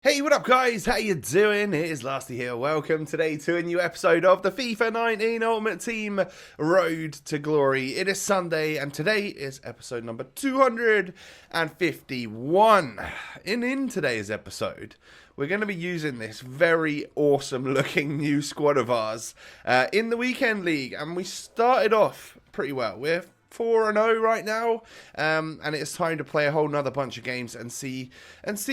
Hey, what up guys? How you doing? It is Lasty here. Welcome today to a new episode of the FIFA 19 Ultimate Team Road to Glory. It is Sunday and today is episode number 251. In today's episode, we're going to be using this very awesome looking new squad of ours in the weekend league, and we started off pretty well. We're 4-0 right now, and it's time to play a whole nother bunch of games and see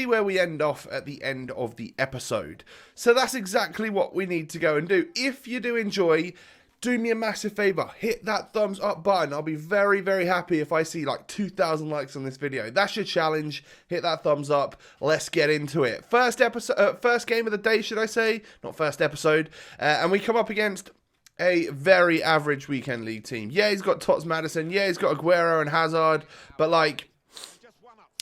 where we end off at the end of the episode. So that's exactly what we need to go and do. If you do enjoy, do me a massive favor, hit that thumbs up button. I'll be very, very happy if I see like 2,000 likes on this video. That's your challenge. Hit that thumbs up. Let's get into it. First game of the day, should I say? Not first episode. And we come up against a very average weekend league team. Yeah, he's got Tots, Madison. Yeah, he's got Aguero and Hazard. But like,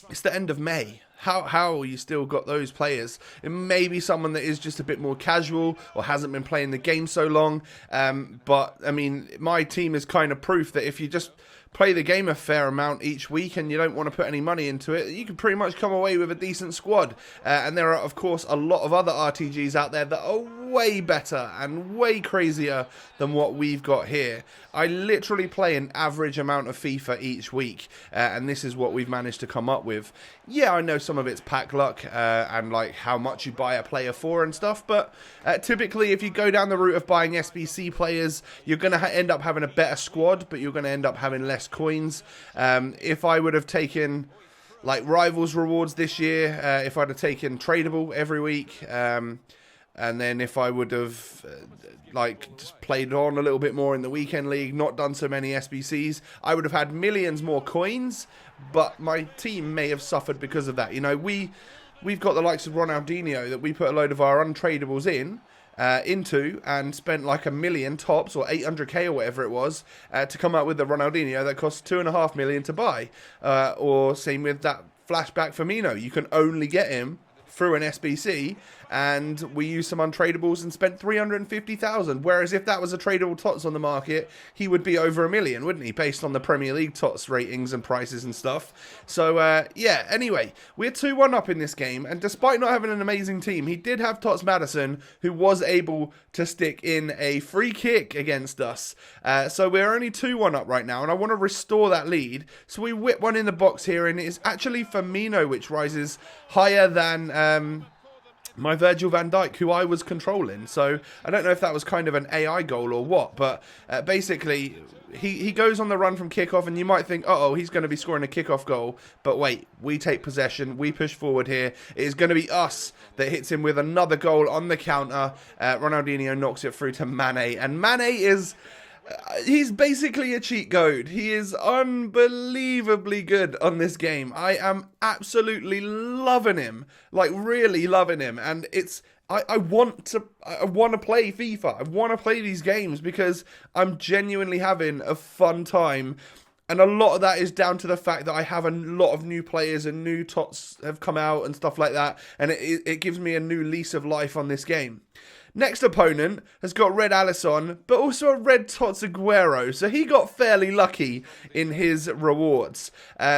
it's the end of May. How you still got those players? It may be someone that is just a bit more casual or hasn't been playing the game so long. But I mean, my team is kind of proof that if you just play the game a fair amount each week and you don't want to put any money into it, you can pretty much come away with a decent squad. And there are, of course, a lot of other RTGs out there that are way better and way crazier than what we've got here. I literally play an average amount of FIFA each week, and this is what we've managed to come up with. Yeah, I know some of it's pack luck and like how much you buy a player for and stuff, but typically if you go down the route of buying SBC players, you're going to end up having a better squad, but you're going to end up having less coins. If I would have taken like Rivals rewards this year, if I'd have taken tradable every week, and then if I would have like just played on a little bit more in the weekend league, not done so many SBCs, I would have had millions more coins, but my team may have suffered because of that. You know, we've got the likes of Ronaldinho that we put a load of our untradables into and spent like $1 million tops or 800k or whatever it was to come out with the Ronaldinho that cost $2.5 million to buy. Or same with that flashback Firmino. You can only get him through an SBC, and we used some untradables and spent 350,000. Whereas if that was a tradable Tots on the market, he would be over $1 million, wouldn't he? Based on the Premier League Tots ratings and prices and stuff. So yeah. Anyway, we're 2-1 up in this game, and despite not having an amazing team, he did have Tots Madison, who was able to stick in a free kick against us. So we're only 2-1 up right now, and I want to restore that lead. So we whip one in the box here, and it's actually Firmino which rises higher than my Virgil van Dijk, who I was controlling. So I don't know if that was kind of an AI goal or what, but basically he goes on the run from kickoff, and you might think, uh-oh, he's going to be scoring a kickoff goal. But wait, we take possession, we push forward here. It is going to be us that hits him with another goal on the counter. Ronaldinho knocks it through to Mane, and Mane is... he's basically a cheat code. He is unbelievably good on this game. I am absolutely loving him, like really loving him. And it's I want to play FIFA. I want to play these games because I'm genuinely having a fun time. And a lot of that is down to the fact that I have a lot of new players and new Tots have come out and stuff like that. And it gives me a new lease of life on this game. Next opponent has got red Alisson, but also a red Tots Aguero, so he got fairly lucky in his rewards.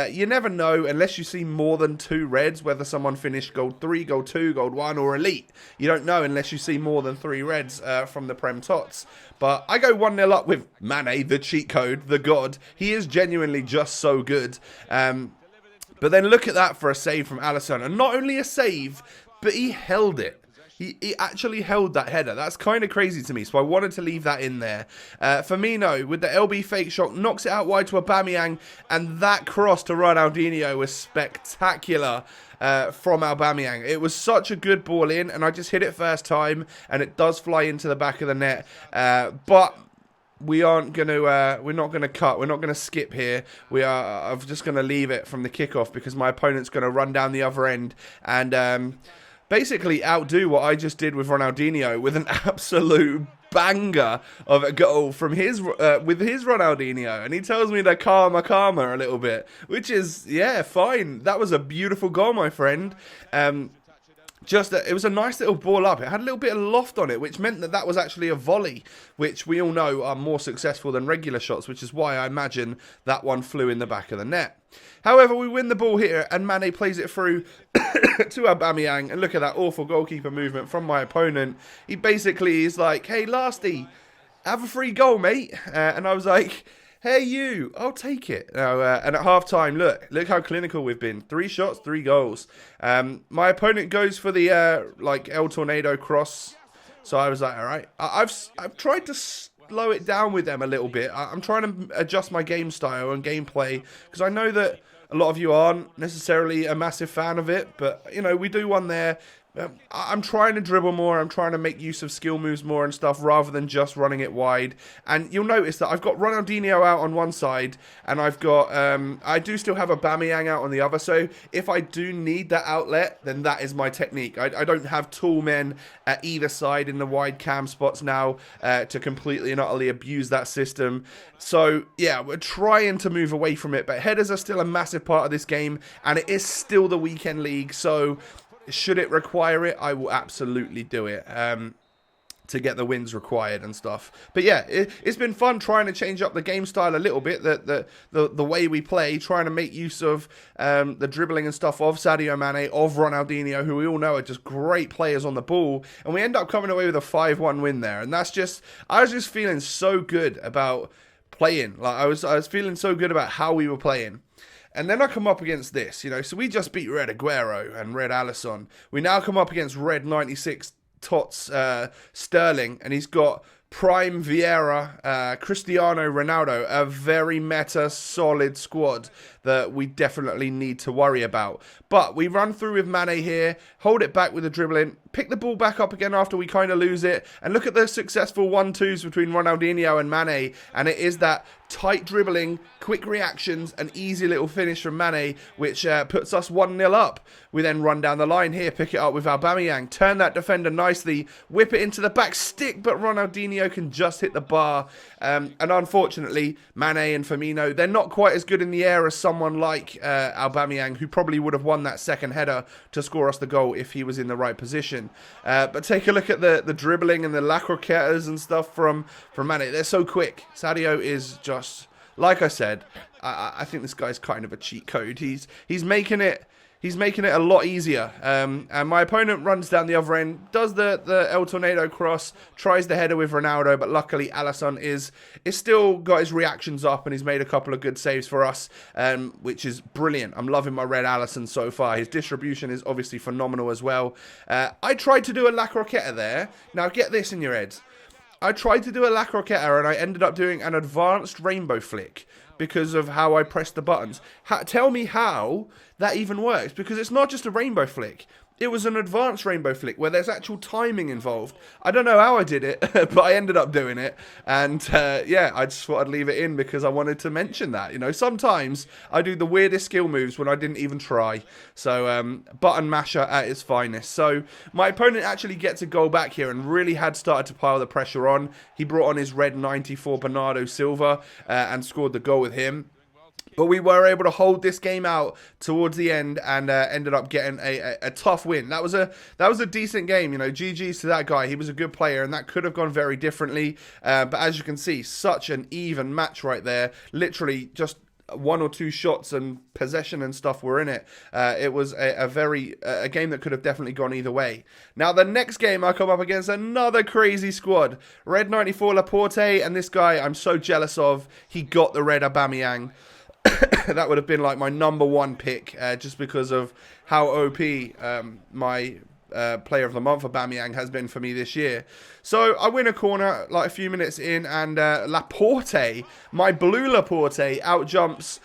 You never know unless you see more than 2 reds, whether someone finished gold 3, gold 2, gold 1, or elite. You don't know unless you see more than 3 reds from the Prem Tots. But I go 1-0 up with Mane, the cheat code, the god. He is genuinely just so good. But then look at that for a save from Alisson. And not only a save, but he held it. He actually held that header. That's kind of crazy to me, so I wanted to leave that in there. Firmino, with the LB fake shot, knocks it out wide to Aubameyang, and that cross to Ronaldinho was spectacular from Aubameyang. It was such a good ball in, and I just hit it first time, and it does fly into the back of the net. But we aren't going to, we're not going to cut, we're not going to skip here. I'm just going to leave it from the kickoff because my opponent's going to run down the other end and basically outdo what I just did with Ronaldinho with an absolute banger of a goal from his with his Ronaldinho, and he tells me to karma a little bit, which is, yeah, fine. That was a beautiful goal, my friend. it was a nice little ball up. It had a little bit of loft on it, which meant that was actually a volley, which we all know are more successful than regular shots, which is why I imagine that one flew in the back of the net. However, we win the ball here, and Mane plays it through to Aubameyang, and look at that awful goalkeeper movement from my opponent. He basically is like, hey, Lasty, have a free goal, mate. And I was like, hey, you, I'll take it. Now, and at half-time, look how clinical we've been. 3 shots, 3 goals. My opponent goes for the, El Tornado cross. So I was like, all right. I've tried to slow it down with them a little bit. I'm trying to adjust my game style and gameplay, because I know that a lot of you aren't necessarily a massive fan of it. But, you know, we do one there. I'm trying to dribble more. I'm trying to make use of skill moves more and stuff rather than just running it wide. And you'll notice that I've got Ronaldinho out on one side, and I've got I do still have Aubameyang out on the other. So if I do need that outlet, then that is my technique. I don't have tall men at either side in the wide cam spots now to completely and utterly abuse that system. So yeah, we're trying to move away from it, but headers are still a massive part of this game, and it is still the weekend league. So should it require it, I will absolutely do it to get the wins required and stuff. But yeah, it's been fun trying to change up the game style a little bit, the way we play, trying to make use of the dribbling and stuff of Sadio Mane, of Ronaldinho, who we all know are just great players on the ball. And we end up coming away with a 5-1 win there. And that's just, I was just feeling so good about playing. Like I was feeling so good about how we were playing. And then I come up against this, you know, so we just beat Red Aguero and Red Alisson. We now come up against Red 96 Tots Sterling, and he's got Prime Vieira, Cristiano Ronaldo, a very meta solid squad that we definitely need to worry about. But we run through with Mane here, hold it back with the dribbling, pick the ball back up again after we kind of lose it, and look at the successful 1-2s between Ronaldinho and Mane, and it is that tight dribbling, quick reactions, and easy little finish from Mane, which puts us 1-0 up. We then run down the line here, pick it up with Aubameyang, turn that defender nicely, whip it into the back stick, but Ronaldinho can just hit the bar. And unfortunately, Mane and Firmino, they're not quite as good in the air as someone like Aubameyang, who probably would have won that second header to score us the goal if he was in the right position. But take a look at the dribbling and the La Croquetas and stuff from Mane. They're so quick. Sadio is just, like I said, I think this guy's kind of a cheat code. He's making it a lot easier. And my opponent runs down the other end, does the El Tornado cross, tries the header with Ronaldo, but luckily Alisson is still got his reactions up, and he's made a couple of good saves for us, which is brilliant. I'm loving my Red Alisson so far. His distribution is obviously phenomenal as well. I tried to do a La Croqueta there. Now get this in your heads. I tried to do a La Croqueta, and I ended up doing an advanced rainbow flick because of how I pressed the buttons. Tell me how that even works, because it's not just a rainbow flick. It was an advanced rainbow flick where there's actual timing involved. I don't know how I did it, but I ended up doing it. And yeah, I just thought I'd leave it in because I wanted to mention that. You know, sometimes I do the weirdest skill moves when I didn't even try. So button masher at its finest. So my opponent actually gets a goal back here and really had started to pile the pressure on. He brought on his red 94 Bernardo Silva and scored the goal with him. But we were able to hold this game out towards the end and ended up getting a tough win. That was a decent game, you know. GG's to that guy. He was a good player, and that could have gone very differently. But as you can see, such an even match right there. Literally just 1 or 2 shots and possession and stuff were in it. It was a game that could have definitely gone either way. Now the next game I come up against another crazy squad. Red 94 Laporte, and this guy I'm so jealous of. He got the red Aubameyang. That would have been like my number 1 pick, just because of how OP my player of the month Aubameyang has been for me this year. So I win a corner like a few minutes in, and Laporte, my blue Laporte, outjumps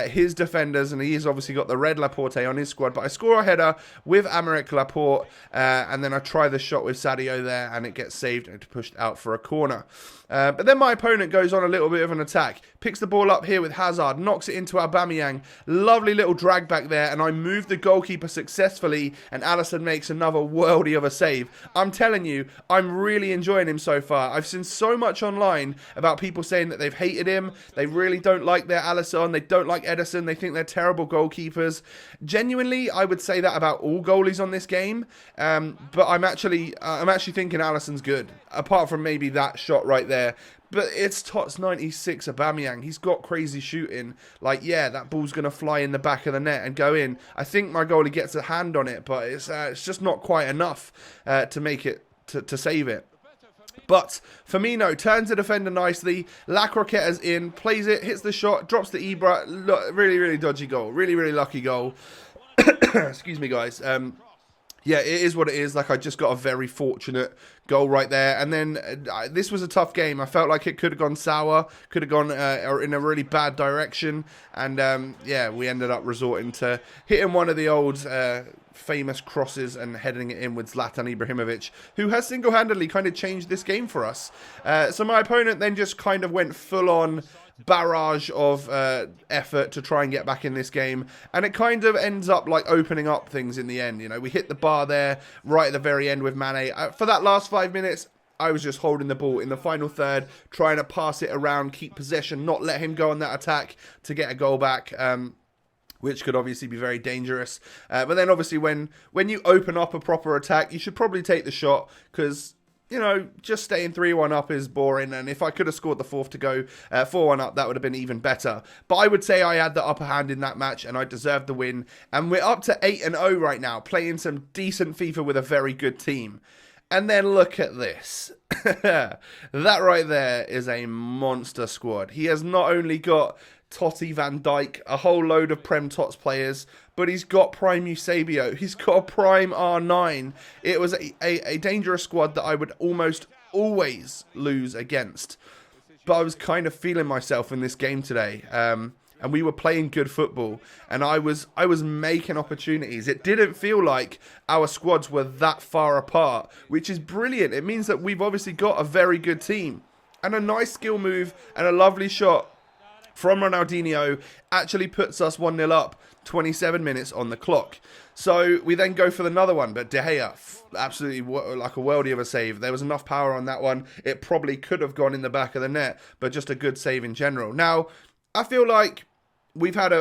his defenders, and he's obviously got the red Laporte on his squad. But I score a header with Aymeric Laporte, and then I try the shot with Sadio there, and it gets saved and pushed out for a corner. But then my opponent goes on a little bit of an attack, picks the ball up here with Hazard, knocks it into Aubameyang. Lovely little drag back there, and I move the goalkeeper successfully, and Alisson makes another worldie of a save. I'm telling you, I'm really enjoying him so far. I've seen so much online about people saying that they've hated him. They really don't like their Alisson. They don't like Ederson. They think they're terrible goalkeepers. Genuinely, I would say that about all goalies on this game. But I'm actually thinking Alisson's good, apart from maybe that shot right there. But it's Tots 96 Aubameyang. He's got crazy shooting. Like, yeah, that ball's going to fly in the back of the net and go in. I think my goalie gets a hand on it, but it's just not quite enough to make it, to save it. But Firmino turns the defender nicely. La Croquetta's in, plays it, hits the shot, drops the Ibra. Really, really dodgy goal. Really, really lucky goal. Excuse me, guys. Yeah, it is what it is. Like, I just got a very fortunate goal right there. And then this was a tough game. I felt like it could have gone sour, could have gone in a really bad direction. And, yeah, we ended up resorting to hitting one of the old famous crosses and heading it in with Zlatan Ibrahimovic, who has single-handedly kind of changed this game for us. So my opponent then just kind of went full-on barrage of effort to try and get back in this game, and it kind of ends up like opening up things in the end. You know, we hit the bar there right at the very end with Mane. For that last 5 minutes, I was just holding the ball in the final third, trying to pass it around, keep possession, not let him go on that attack to get a goal back, which could obviously be very dangerous. But then obviously when you open up a proper attack, you should probably take the shot, because, you know, just staying 3-1 up is boring, and if I could have scored the fourth to go 4-1 up, that would have been even better. But I would say I had the upper hand in that match, and I deserved the win. And we're up to 8-0 right now, playing some decent FIFA with a very good team. And then look at this. That right there is a monster squad. He has not only got Totti, Van Dijk, a whole load of Prem Tots players, but he's got Prime Eusebio. He's got a Prime R9. It was a dangerous squad that I would almost always lose against. But I was kind of feeling myself in this game today. And we were playing good football, and I was making opportunities. It didn't feel like our squads were that far apart, which is brilliant. It means that we've obviously got a very good team. And a nice skill move and a lovely shot from Ronaldinho actually puts us 1-0 up, 27 minutes on the clock. So we then go for another one, but De Gea, absolutely like a worldie of a save. There was enough power on that one. It probably could have gone in the back of the net, but just a good save in general. Now, I feel like we've had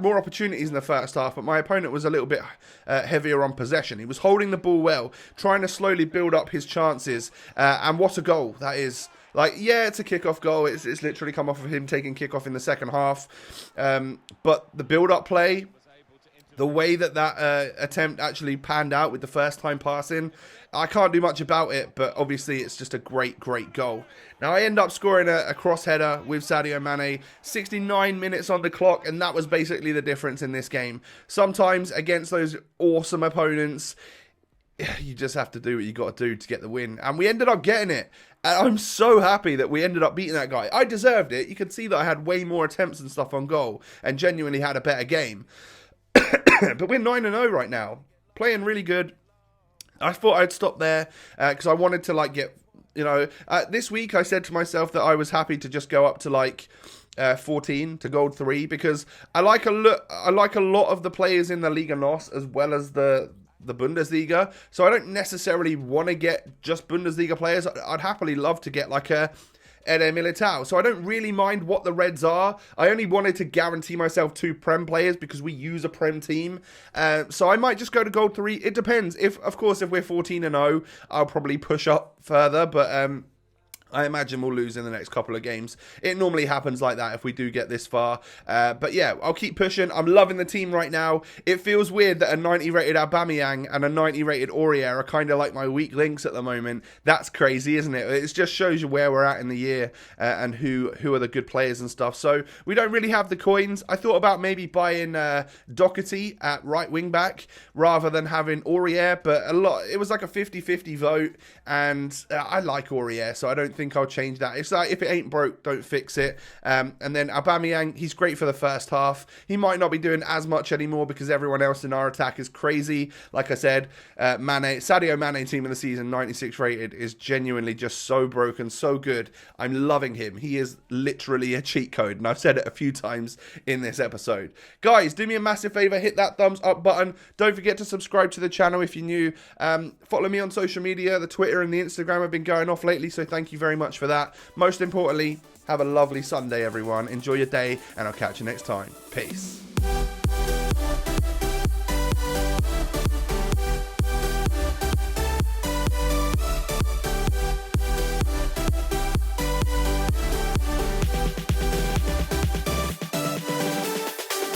more opportunities in the first half, but my opponent was a little bit heavier on possession. He was holding the ball well, trying to slowly build up his chances, and what a goal that is. Like, yeah, it's a kickoff goal. It's literally come off of him taking kickoff in the second half. But the build-up play, the way that attempt actually panned out with the first time passing, I can't do much about it, but obviously it's just a great, great goal. Now, I end up scoring a cross header with Sadio Mane, 69 minutes on the clock, and that was basically the difference in this game. Sometimes against those awesome opponents, you just have to do what you got to do to get the win. And we ended up getting it. And I'm so happy that we ended up beating that guy. I deserved it. You could see that I had way more attempts and stuff on goal and genuinely had a better game. But we're 9-0 right now. Playing really good. I thought I'd stop there because I wanted to like get, you know, this week I said to myself that I was happy to just go up to like 14 to gold 3 because I like a lot of the players in the Liga NOS as well as the Bundesliga, so I don't necessarily want to get just Bundesliga players. I'd happily love to get like a Eder Militao, so I don't really mind what the Reds are. I only wanted to guarantee myself 2 Prem players because we use a Prem team, so I might just go to gold 3. It depends. Of course, if we're 14-0, I'll probably push up further, but I imagine we'll lose in the next couple of games. It normally happens like that if we do get this far. But yeah, I'll keep pushing. I'm loving the team right now. It feels weird that a 90 rated Aubameyang and a 90 rated Aurier are kind of like my weak links at the moment. That's crazy, isn't it? It just shows you where we're at in the year and who are the good players and stuff. So we don't really have the coins. I thought about maybe buying Doherty at right wing back rather than having Aurier, but it was like a 50-50 vote, and I like Aurier, so I don't think think I'll change that. It's like, if it ain't broke, don't fix it. And then Aubameyang, he's great for the first half. He might not be doing as much anymore because everyone else in our attack is crazy. Like I said, Sadio Mane, team of the season, 96 rated, is genuinely just so broken, so good. I'm loving him. He is literally a cheat code, and I've said it a few times in this episode. Guys, do me a massive favor, hit that thumbs up button. Don't forget to subscribe to the channel if you're new. Follow me on social media. The Twitter and the Instagram have been going off lately, so thank you very much for that. Most importantly, have a lovely Sunday, everyone. Enjoy your day, and I'll catch you next time. Peace.